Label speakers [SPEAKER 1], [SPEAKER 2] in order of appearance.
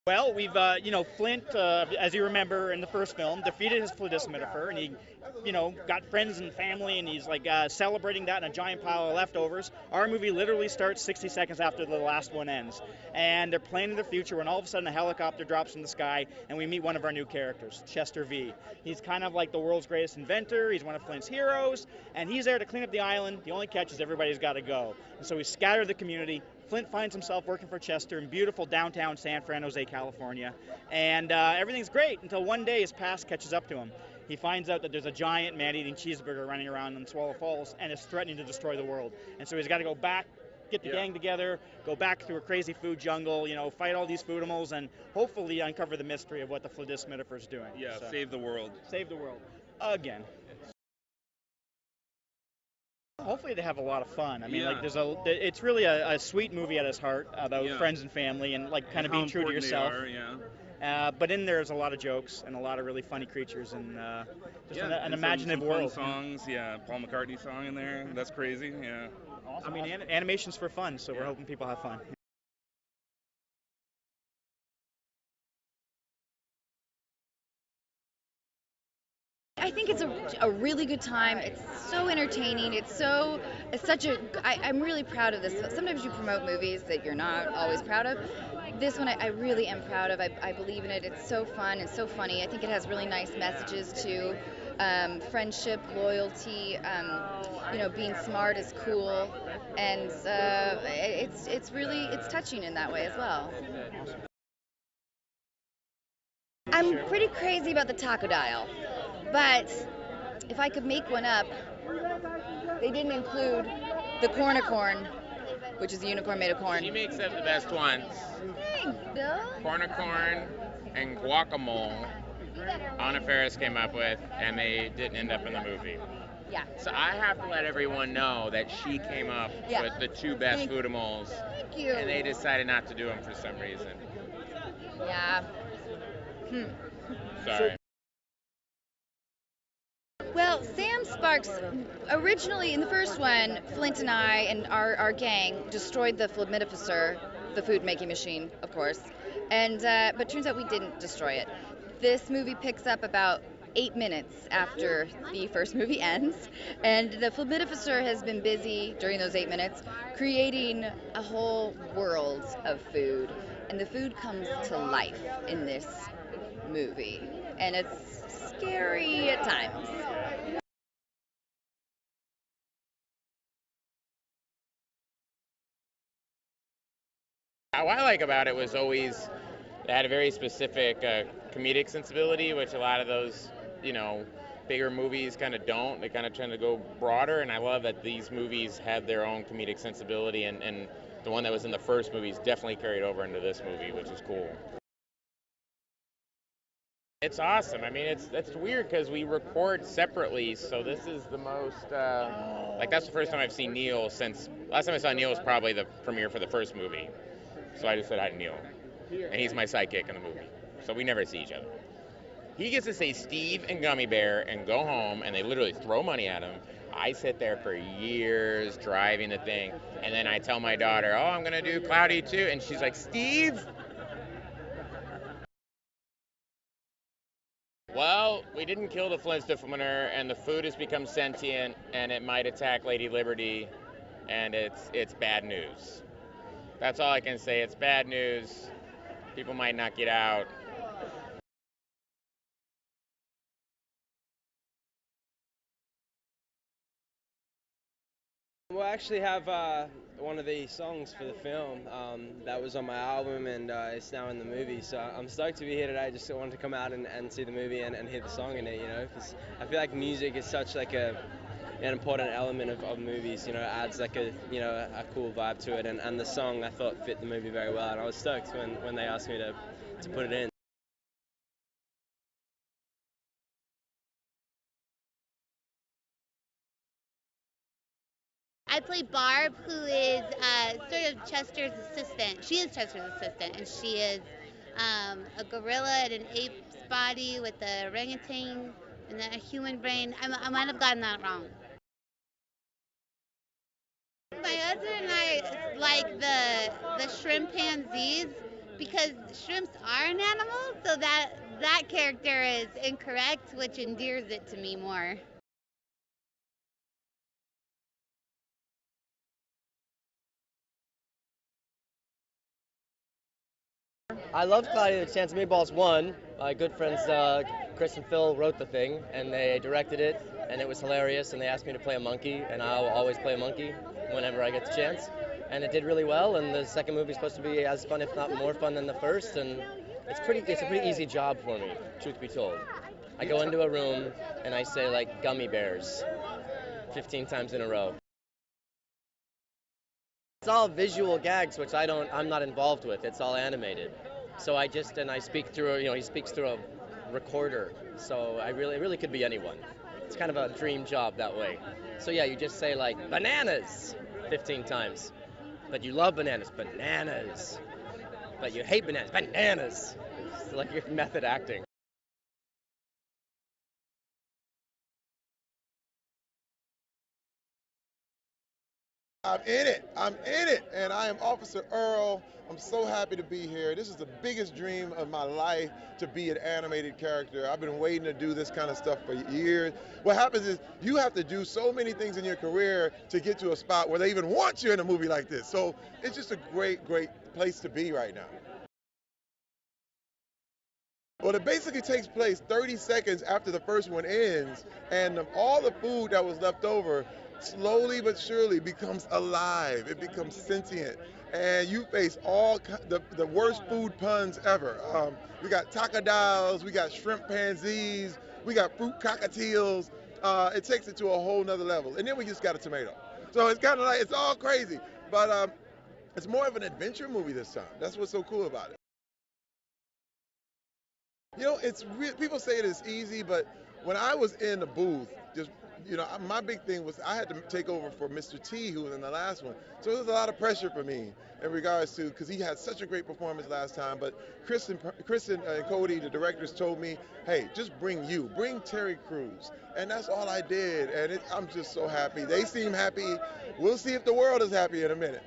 [SPEAKER 1] Well, we've, Flint, as you remember in the first film, defeated his flidismatifer, and he, got friends and family, and he's like celebrating that in a giant pile of leftovers. Our movie literally starts 60 seconds after the last one ends, and they're planning the future when all of a sudden a helicopter drops from the sky, and we meet one of our new characters, Chester V. He's kind of like the world's greatest inventor. He's one of Flint's heroes, and he's there to clean up the island. The only catch is everybody's got to go, and so we scatter the community. Flint finds himself working for Chester in beautiful downtown San Jose, California, and everything's great until one day his past catches up to him. He finds out that there's a giant man-eating cheeseburger running around in Swallow Falls and is threatening to destroy the world. And so he's got to go back, get the gang together, go back through a crazy food jungle, fight all these food animals, and hopefully uncover the mystery of what the flidismatifer's doing.
[SPEAKER 2] Yeah, so, save the world.
[SPEAKER 1] Save the world. Again. Hopefully they have a lot of fun. I mean, it's really a sweet movie at its heart about friends and family and kind of being true to yourself. But in there's a lot of jokes and a lot of really funny creatures and just an imaginative
[SPEAKER 2] some
[SPEAKER 1] world.
[SPEAKER 2] Fun songs, Paul McCartney song in there. That's crazy. Yeah.
[SPEAKER 1] Awesome. I mean, animation's for fun, so we're hoping people have fun.
[SPEAKER 3] I think it's a really good time. It's so entertaining. I'm really proud of this. Sometimes you promote movies that you're not always proud of. This one I really am proud of. I believe in it. It's so fun and so funny. I think it has really nice messages too. Friendship, loyalty, being smart is cool, and it's touching in that way as well. I'm pretty crazy about the taco dial. But if I could make one up, they didn't include the corn, which is a unicorn made of corn.
[SPEAKER 4] She makes up the best ones.
[SPEAKER 3] Thanks, Bill.
[SPEAKER 4] Corn and guacamole. Anna Faris came up with, and they didn't end up in the movie.
[SPEAKER 3] Yeah.
[SPEAKER 4] So I have to let everyone know that she came up with the two best foodimals.
[SPEAKER 3] Thank you.
[SPEAKER 4] And they decided not to do them for some reason.
[SPEAKER 3] Yeah.
[SPEAKER 4] Sorry.
[SPEAKER 3] Well, Sam Sparks, originally in the first one, Flint and I and our gang destroyed the flidmatifer, the food-making machine, of course, but turns out we didn't destroy it. This movie picks up about 8 minutes after the first movie ends, and the flidmatifer has been busy during those 8 minutes creating a whole world of food, and the food comes to life in this movie, and it's scary at times.
[SPEAKER 4] What I like about it was always it had a very specific comedic sensibility, which a lot of those, bigger movies kind of don't. They kind of tend to go broader, and I love that these movies had their own comedic sensibility, and the one that was in the first movies definitely carried over into this movie, which is cool. It's awesome. I mean, it's weird because we record separately, so this is the most, that's the first time I've seen Neil since, last time I saw Neil was probably the premiere for the first movie. So I just said hi to Neil, and he's my sidekick in the movie. So we never see each other. He gets to say Steve and Gummy Bear and go home, and they literally throw money at him. I sit there for years driving the thing, and then I tell my daughter, oh, I'm going to do Cloudy too, and she's like, Steve? Well, we didn't kill the flidismatifer, and the food has become sentient, and it might attack Lady Liberty, and it's bad news. That's all I can say. It's bad news. People might not get out.
[SPEAKER 5] We'll actually have one of the songs for the film that was on my album, and it's now in the movie. So I'm stoked to be here today. Just wanted to come out and see the movie and hear the song in it, because I feel like music is such an important element of movies, adds a cool vibe to it, and the song I thought fit the movie very well, and I was stoked when they asked me to put it in.
[SPEAKER 6] I play Barb, who is sort of Chester's assistant. She is Chester's assistant, and she is a gorilla in an ape's body with a orangutan and then a human brain. I might have gotten that wrong. My husband and I like the shrimpanzees because shrimps are an animal, so that character is incorrect, which endears it to me more.
[SPEAKER 7] I love Cloudy with Chance of Meatballs 1. My good friends Chris and Phil wrote the thing, and they directed it, and it was hilarious, and they asked me to play a monkey, and I'll always play a monkey whenever I get the chance. And it did really well, and the second movie is supposed to be as fun, if not more fun than the first, and it's a pretty easy job for me, truth be told. I go into a room, and I say, like, gummy bears 15 times in a row. It's all visual gags, which I'm not involved with. It's all animated. So I speak through, he speaks through a recorder. So it really could be anyone. It's kind of a dream job that way. So yeah, you just say like, bananas 15 times. But you love bananas, bananas. But you hate bananas, bananas. It's like your method acting.
[SPEAKER 8] I'm in it, and I am Officer Earl. I'm so happy to be here. This is the biggest dream of my life, to be an animated character. I've been waiting to do this kind of stuff for years. What happens is you have to do so many things in your career to get to a spot where they even want you in a movie like this. So it's just a great place to be right now. Well, it basically takes place 30 seconds after the first one ends, and all the food that was left over slowly but surely becomes alive. It becomes sentient, and you face all the worst food puns ever. We got tacadals, we got shrimp pansies, we got fruit cockatiels. It takes it to a whole nother level, and then we just got a tomato. So it's kind of like, it's all crazy, but it's more of an adventure movie this time. That's what's so cool about it. People say it is easy, but when I was in the booth, my big thing was I had to take over for Mr. T, who was in the last one. So there was a lot of pressure for me in regards to, because he had such a great performance last time, but Chris and Cody, the directors, told me, hey, just bring Terry Crews. And that's all I did, and I'm just so happy. They seem happy. We'll see if the world is happy in a minute.